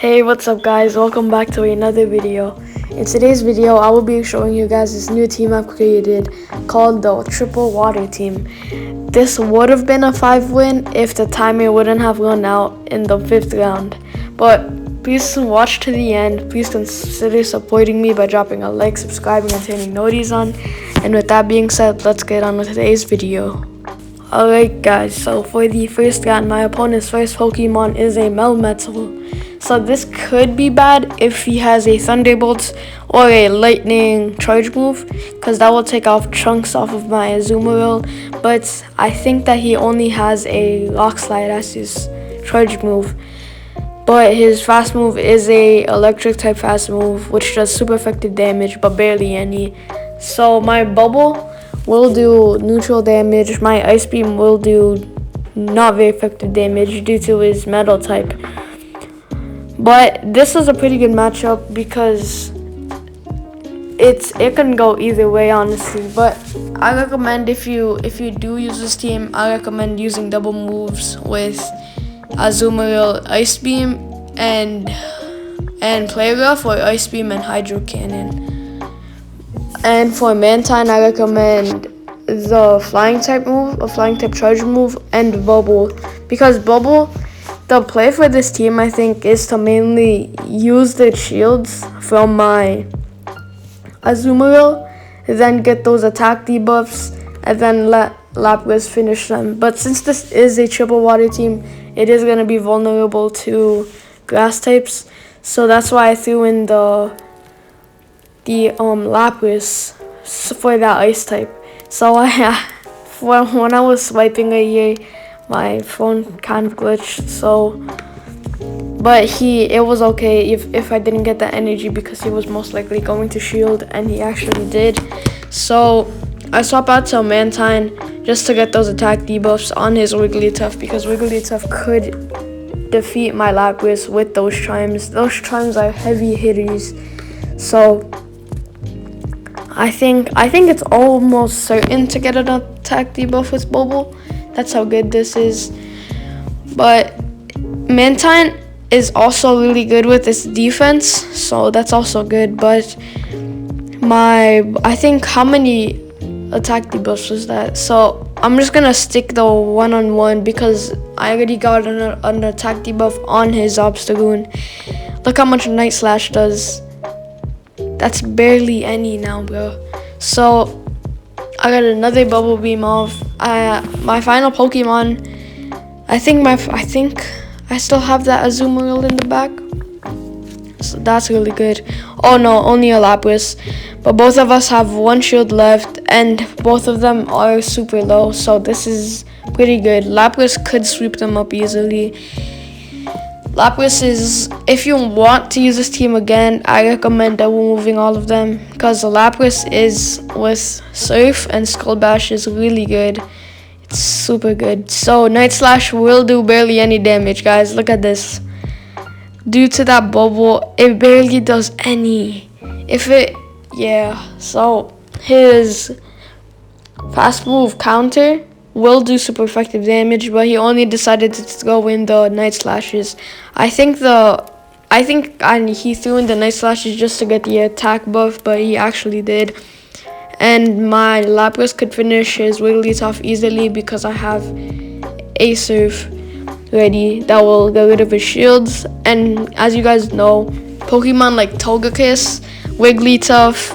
Hey, what's up guys? Welcome back to another video. In today's video, I will be showing you guys this new team I've created called the Triple Water Team. This would have been a 5-win if the timer wouldn't have run out in the 5th round. But please watch to the end. Please consider supporting me by dropping a like, subscribing, and turning noties on. And with that being said, let's get on with today's video. Alright guys, so for the first round, my opponent's first Pokemon is a Melmetal. So this could be bad if he has a Thunderbolt or a Lightning charge move, because that will take off chunks off of my Azumarill. But I think that he only has a Rock Slide as his charge move. But his fast move is a electric type fast move, which does super effective damage, but barely any. So my Bubble will do neutral damage. My Ice Beam will do not very effective damage due to his metal type. But this is a pretty good matchup because it can go either way, honestly. But I recommend if you do use this team, I recommend using double moves with Azumarill, Ice Beam, and Play Rough, or Ice Beam and Hydro Cannon. And for Mantine, I recommend the Flying type move, a Flying type charge move, and Bubble, because Bubble, the play for this team, I think, is to mainly use the shields from my Azumarill, then get those attack debuffs, and then let Lapras finish them. But since this is a triple water team, it is going to be vulnerable to grass types, so that's why I threw in the Lapras for that ice type. So when I was swiping here, my phone kind of glitched, but it was okay if I didn't get that energy, because he was most likely going to shield, and he actually did. So I swap out to Mantine just to get those attack debuffs on his Wigglytuff, because Wigglytuff could defeat my Lapras with those chimes. Those chimes are heavy hitters, so I think it's almost certain to get an attack debuff with Bubble. That's how good this is. But Mantine is also really good with its defense, so that's also good. But I think how many attack debuffs was that? So I'm just gonna stick the one-on-one, because I already got an attack debuff on his Obstagoon. Look how much Night Slash does. That's barely any now, bro. So I got another Bubble Beam off. My final Pokemon, I think I still have that Azumarill in the back, so that's really good. Oh no, only a Lapras, but both of us have one shield left, and both of them are super low, so this is pretty good. Lapras could sweep them up easily. Lapras is, if you want to use this team again, I recommend double moving all of them, because Lapras is with Surf and Skull Bash is really good. It's super good. So Night Slash will do barely any damage, guys. Look at this. Due to that Bubble, it barely does any. So his fast move counter will do super effective damage, but he only decided to throw in the Night Slashes. I think he threw in the Night Slashes just to get the attack buff, but he actually did. And my Lapras could finish his Wigglytuff easily, because I have a Surf ready that will get rid of his shields. And as you guys know, Pokemon like Togekiss, Wigglytuff,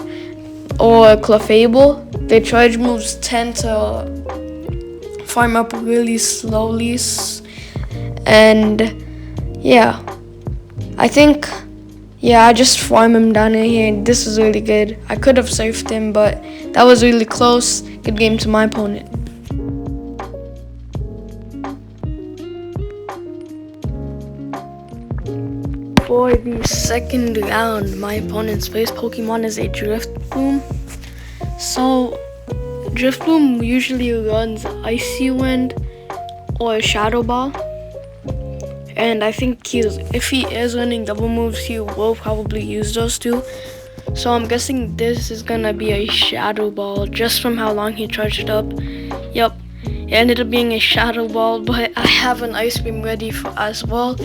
or Clefable, their charge moves tend to farm up really slowly, and I just farm him down in here. This is really good. I could have surfed him, but that was really close. Good game to my opponent. For the second round, my opponent's first Pokemon is a Drifloon. So Drifloon usually runs Icy Wind or Shadow Ball, and I think if he is running double moves, he will probably use those two. So I'm guessing this is gonna be a Shadow Ball, just from how long he charged up. Yep, It ended up being a Shadow Ball, but I have an Ice Beam ready as well,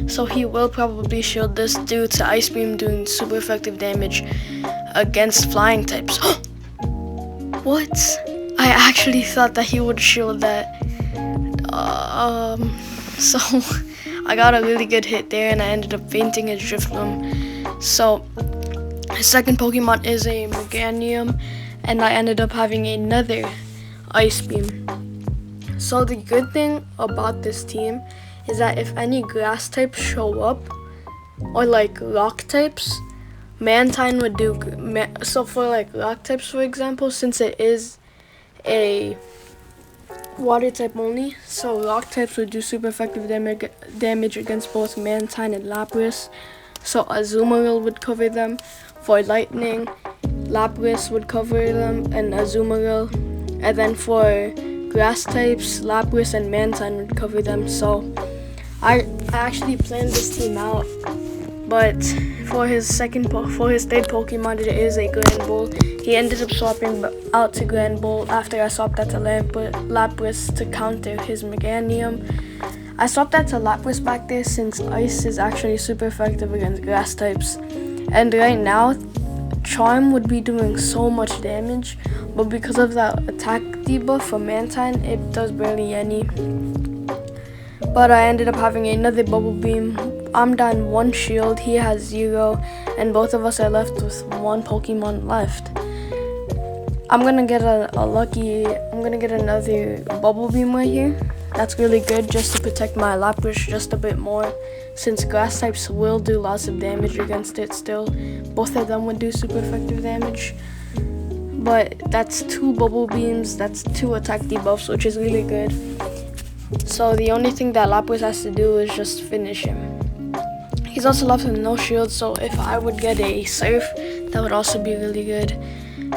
so he will probably shield this due to Ice Beam doing super effective damage against flying types. What? I actually thought that he would shield that. So I got a really good hit there, and I ended up fainting his Drifloon. So his second Pokemon is a Meganium, and I ended up having another Ice Beam. So the good thing about this team is that if any grass types show up, or like rock types, Mantine would do. So for like rock types, for example, since it is a water type only, so rock types would do super effective damage against both Mantine and Lapras. So Azumarill would cover them. For lightning, Lapras would cover them and Azumarill. And then for grass types, Lapras and Mantine would cover them. So I actually planned this team out. But for his third Pokemon, it is a Granbull. He ended up swapping out to Granbull after I swapped that to Lapras to counter his Meganium. I swapped that to Lapras back there since Ice is actually super effective against grass types. And right now, Charm would be doing so much damage, but because of that attack debuff from Mantine, it does barely any. But I ended up having another Bubble Beam. I'm down 1 shield, he has 0, and both of us are left with 1 Pokemon left. I'm gonna get another Bubble Beam right here. That's really good just to protect my Lapras just a bit more, since grass types will do lots of damage against it still. Both of them would do super effective damage. But that's 2 Bubble Beams, that's 2 attack debuffs, which is really good. So the only thing that Lapras has to do is just finish him. He's also left with no shield, so if I would get a Surf, that would also be really good.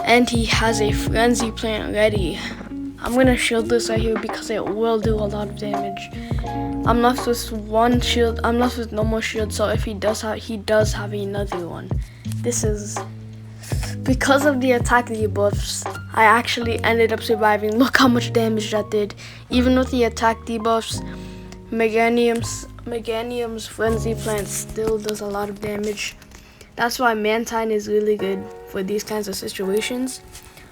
And he has a Frenzy Plant ready. I'm gonna shield this right here because it will do a lot of damage. I'm left with 1 shield. I'm left with no more shield, so if he does have another one. This is because of the attack debuffs. I actually ended up surviving. Look how much damage that did. Even with the attack debuffs, Meganium's Frenzy Plant still does a lot of damage. That's why Mantine is really good for these kinds of situations.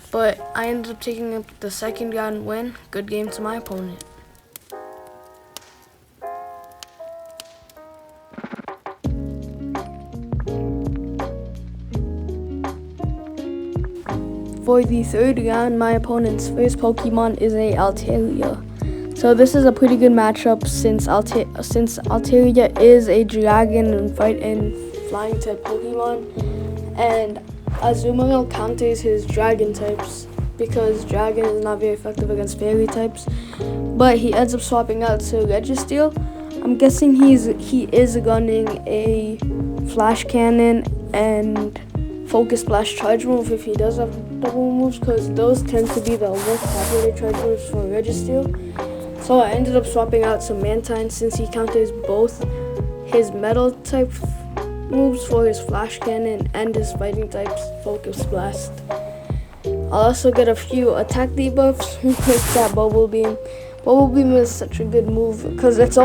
But I ended up taking up the second round win. Good game to my opponent. For the third round, my opponent's first Pokemon is a Altaria. So this is a pretty good matchup since Altaria is a dragon and flying type Pokemon, and Azumarill counters his dragon types because dragon is not very effective against fairy types. But he ends up swapping out to Registeel. I'm guessing he is gunning a Flash Cannon and Focus Blast charge move if he does have double moves, because those tend to be the most popular charge moves for Registeel. So I ended up swapping out to Mantine since he counters both his metal type moves for his Flash Cannon and his fighting type's Focus Blast. I'll also get a few attack debuffs with that Bubble Beam. Bubble Beam is such a good move because it's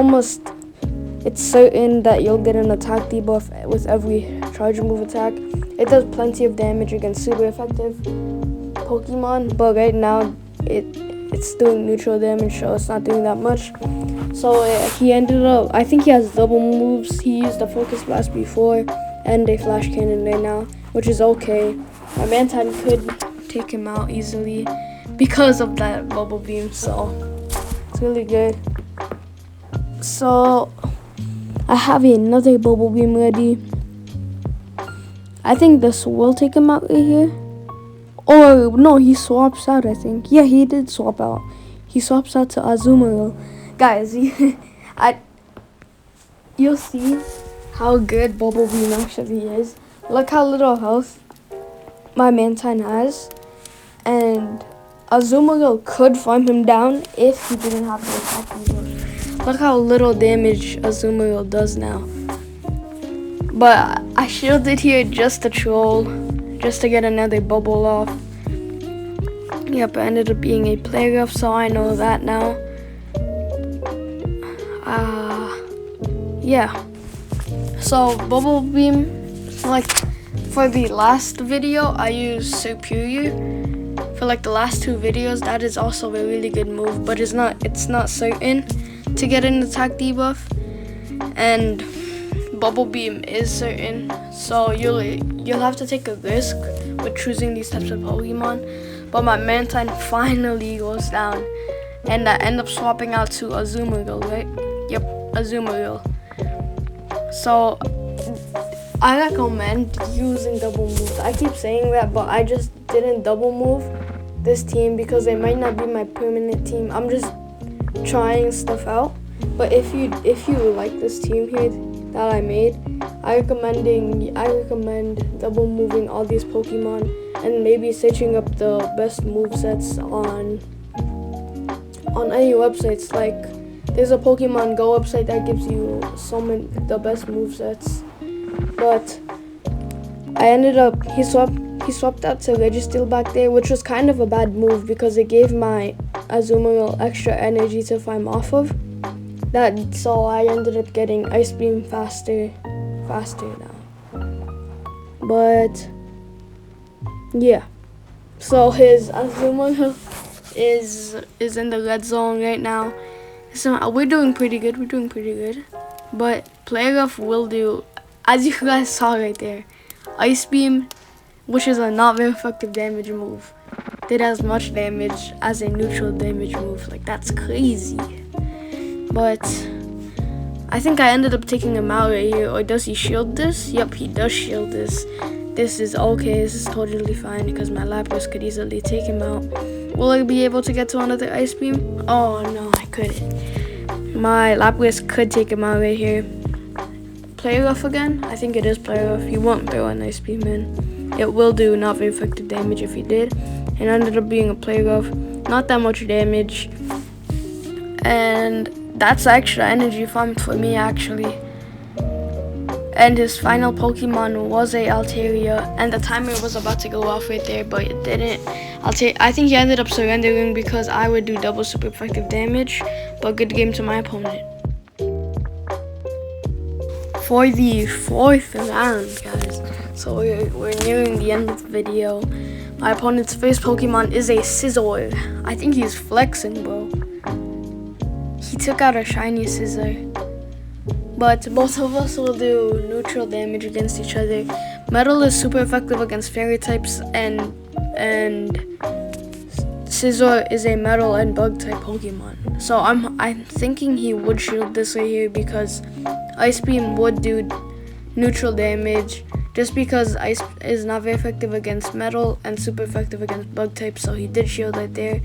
certain that you'll get an attack debuff with every charge move attack. It does plenty of damage against super effective Pokemon, but right now it's doing neutral damage, so it's not doing that much. So he ended up, I think he has double moves. He used a Focus Blast before and a Flash Cannon right now, which is okay. My Mantine could take him out easily because of that Bubble Beam, so it's really good. So I have another Bubble Beam ready. I think this will take him out right here. Or no, he swaps out, I think. Yeah, he did swap out. He swaps out to Azumarill. Guys, you'll see how good Bubble Beam actually is. Look how little health my Mantine has. And Azumarill could farm him down if he didn't have the attack debuff. Look how little damage Azumarill does now. But I shielded here just to troll, just to get another bubble off. Yep, it ended up being a playoff, so I know that now. Yeah. So Bubble Beam, like for the last video, I used Superior. For like the last 2 videos, that is also a really good move, but it's not certain to get an attack debuff. And Bubble Beam is certain, so you'll have to take a risk with choosing these types of Pokemon. But my Mantine finally goes down, and I end up swapping out to Azumarill, right? Yep, Azumarill. So I recommend using double moves. I keep saying that, but I just didn't double move this team because it might not be my permanent team. I'm just trying stuff out. But if you like this team here that I made, I recommend double moving all these Pokemon and maybe searching up the best movesets on any websites. Like there's a Pokemon Go website that gives you the best movesets. But I ended up he swapped out to Registeel back there, which was kind of a bad move because it gave my Azumarill extra energy to farm off of. So I ended up getting Ice Beam faster now. But yeah, so his Azumarill is in the red zone right now. So we're doing pretty good. But Playoff will do, as you guys saw right there, Ice Beam, which is a not very effective damage move, did as much damage as a neutral damage move. Like, that's crazy. But I think I ended up taking him out right here. Or does he shield this? Yep, he does shield this. This is okay. This is totally fine because my Lapras could easily take him out. Will I be able to get to another Ice Beam? Oh no, I couldn't. My Lapras could take him out right here. Playoff again? I think it is Playoff. He won't throw an Ice Beam in. It will do not very effective damage if he did. It ended up being a Playoff. Not that much damage. And that's extra energy farm for me actually. And his final Pokemon was a Altaria, and the timer was about to go off right there, but it didn't. I think he ended up surrendering because I would do double super effective damage, but good game to my opponent. For the 4th round, guys, so we're nearing the end of the video. My opponent's first Pokemon is a Scizor. I think he's flexing, bro. He took out a shiny Scizor. But both of us will do neutral damage against each other. Metal is super effective against fairy types, and Scizor is a metal and bug type Pokemon. So I'm thinking he would shield this right here because Ice Beam would do neutral damage. Just because Ice is not very effective against metal and super effective against bug types, so he did shield right there.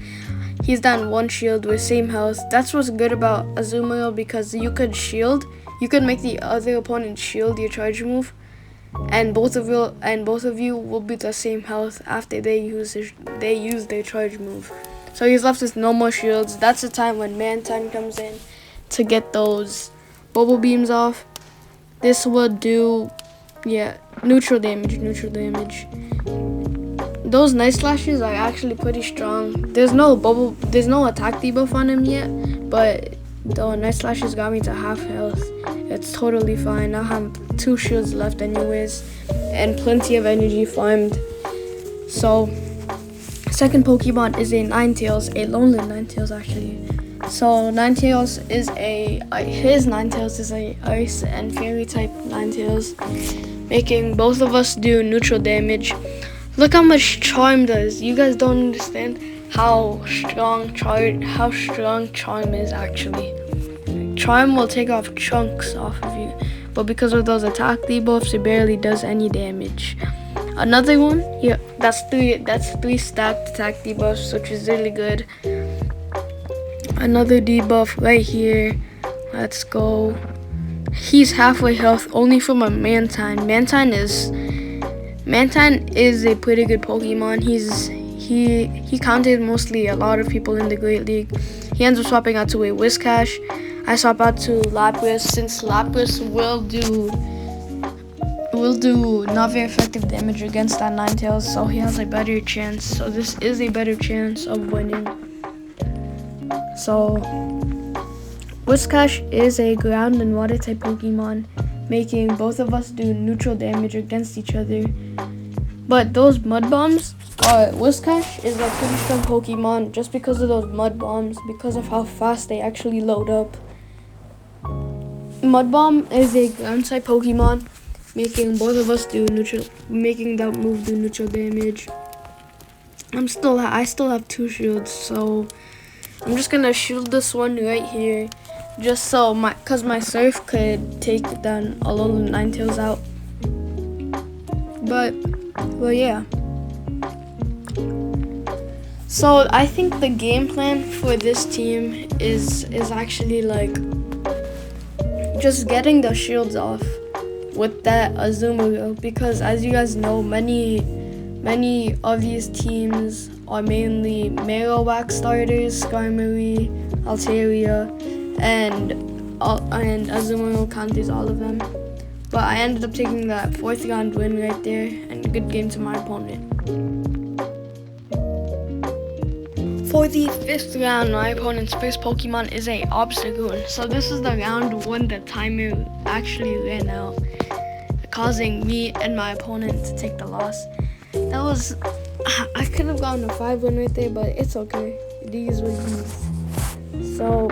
He's down 1 shield with same health. That's what's good about Azumarill because you could shield. You could make the other opponent shield your charge move, and both of you will be the same health after they use their charge move. So he's left with no more shields. That's the time when Mantine comes in to get those Bubble Beams off. This would do, yeah, neutral damage. Those Night Slashes are actually pretty strong. There's no attack debuff on him yet, but the Night Slashes got me to half health. It's totally fine. I have 2 shields left anyways, and plenty of energy farmed. So, second Pokemon is a Ninetales, a lonely Ninetales actually. So Ninetales is his Ninetales is a Ice and Fairy type Ninetales, making both of us do neutral damage. Look how much Charm does. You guys don't understand how strong Charm is actually. Charm will take off chunks off of you, but because of those attack debuffs, it barely does any damage. Another one, yeah, that's 3 stacked attack debuffs, which is really good. Another debuff right here. Let's go. He's halfway health only from a Mantine. Mantine is a pretty good Pokemon. He counted mostly a lot of people in the Great League. He ends up swapping out to a Whiscash. I swap out to Lapras since Lapras will do not very effective damage against that Ninetales, so he has a better chance. So this is a better chance of winning. So Whiscash is a ground and water type Pokemon, making both of us do neutral damage against each other. But those mud bombs, Whiscash is a pretty strong Pokemon just because of those mud bombs, because of how fast they actually load up. Mud Bomb is a ground type Pokemon, making both of us making that move do neutral damage. I still have 2 shields, so I'm just gonna shield this one right here, just so cause my Surf could take down all of the Ninetales out. But yeah. So I think the game plan for this team is actually like just getting the shields off with that Azumarill, because as you guys know, many of these teams are mainly Marowak starters, Skarmory, Altaria, and Azumarill counters all of them. But I ended up taking that 4th round win right there, and a good game to my opponent. For the 5th round, my opponent's first Pokemon is a Obstagoon. So this is the round when the timer actually ran out, causing me and my opponent to take the loss. I could have gotten a 5-1 right there, but it's okay. These were these. So,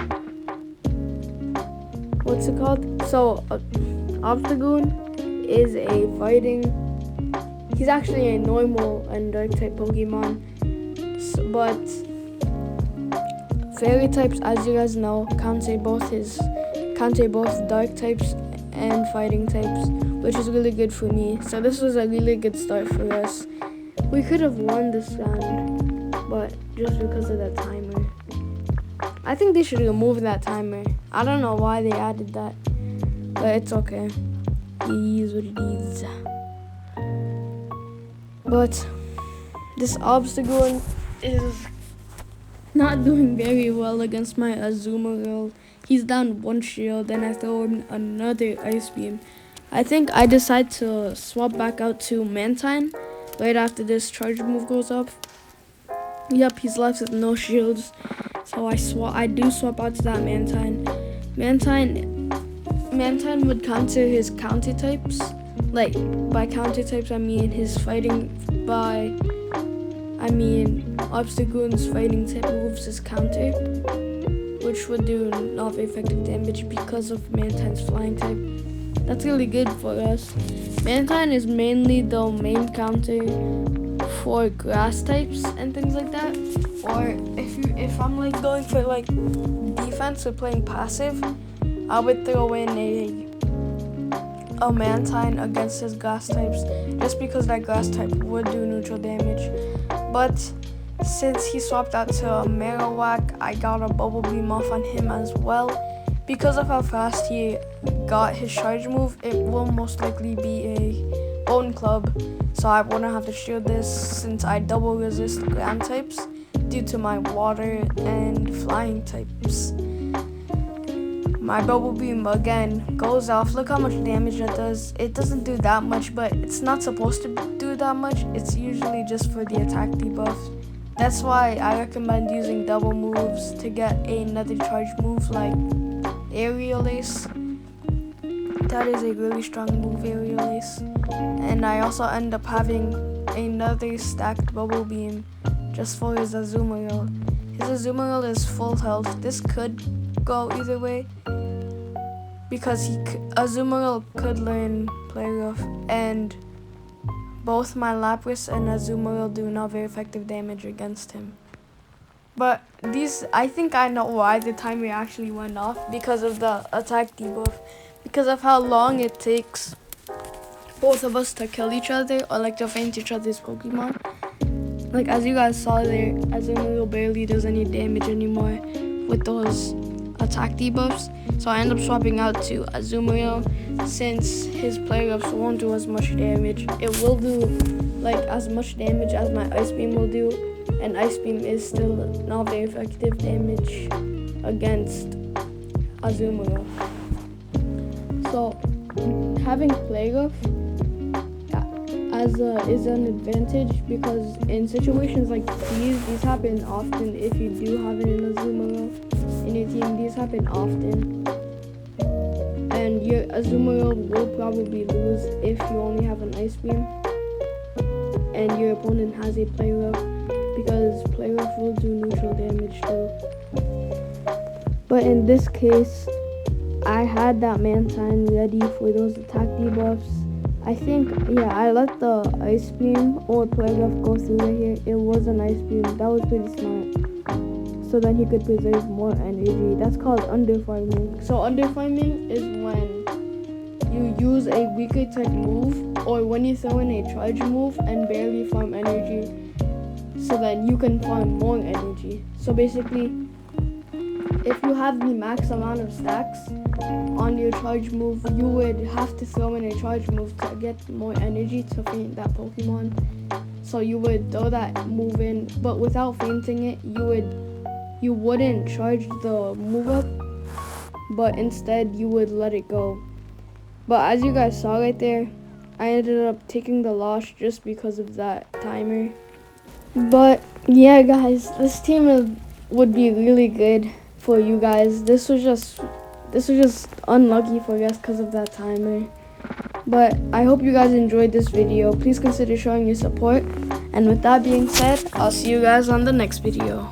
what's it called? So, Obstagoon is a fighting. He's actually a normal and dark type Pokemon, but fairy types, as you guys know, counter both dark types and fighting types, which is really good for me. So this was a really good start for us. We could have won this round, but just because of that timer. I think they should remove that timer. I don't know why they added that, but it's okay. It is what it is. But this Obstagoon is not doing very well against my Azumarill. He's down 1 shield, and I throw him another Ice Beam. I think I decide to swap back out to Mantine right after this charge move goes up. Yep, he's left with no shields, so I do swap out to that Mantine. Mantine would counter his counter types. Like, by counter types, I mean Obstagoon's fighting type moves is counter, which would do not very effective damage because of Mantine's flying type. That's really good for us. Mantine is mainly the main counter for grass types and things like that. Or if I'm like going for like defense or playing passive, I would throw in a Mantine against his grass types, just because that grass type would do neutral damage. But since he swapped out to a Marowak, I got a Bubble Beam off on him as well. Because of how fast he got his charge move, it will most likely be a Bone Club, so I wouldn't have to shield this since I double resist ground types due to my water and flying types. My Bubble Beam again goes off. Look how much damage that does. It doesn't do that much, but it's not supposed to do that much. It's usually just for the attack debuff. That's why I recommend using double moves to get another charge move like Aerial Ace. That is a really strong move, Aerial Ace. And I also end up having another stacked Bubble Beam just for his Azumarill. His Azumarill is full health. This could go either way, because Azumarill could learn Play Rough, and both my Lapras and Azumarill do not very effective damage against him. But I think I know why the timer actually went off, because of the attack debuff, because of how long it takes both of us to kill each other or like to faint each other's Pokemon. Like as you guys saw there, Azumarill barely does any damage anymore with those attack debuffs, so I end up swapping out to Azumarill since his Play Roughs won't do as much damage. It will do like as much damage as my Ice Beam will do, and Ice Beam is still not very effective damage against Azumarill. So having Play Rough is an advantage, because in situations like these happen often. If you do have an Azumarill in your team, these happen often, and your Azumarill will probably lose if you only have an Ice Beam and your opponent has a Play Rough, because Play Rough will do neutral damage too. But in this case, I had that Mantine ready for those attack debuffs. I think, yeah, I let the Ice Beam or Play Rough go through right here. It was an Ice Beam. That was pretty smart. So then he could preserve more energy. That's called underfarming. So underfarming is when you use a weaker type move, or when you throw in a charge move and barely farm energy, so then you can farm more energy. So basically, if you have the max amount of stacks on your charge move, you would have to throw in a charge move to get more energy to faint that Pokemon. So you would throw that move in, but without fainting it, you wouldn't charge the move up, but instead you would let it go. But as you guys saw right there, I ended up taking the loss just because of that timer. But yeah, guys, this team would be really good for you guys. This was just unlucky for us because of that timer. But I hope you guys enjoyed this video. Please consider showing your support. And with that being said, I'll see you guys on the next video.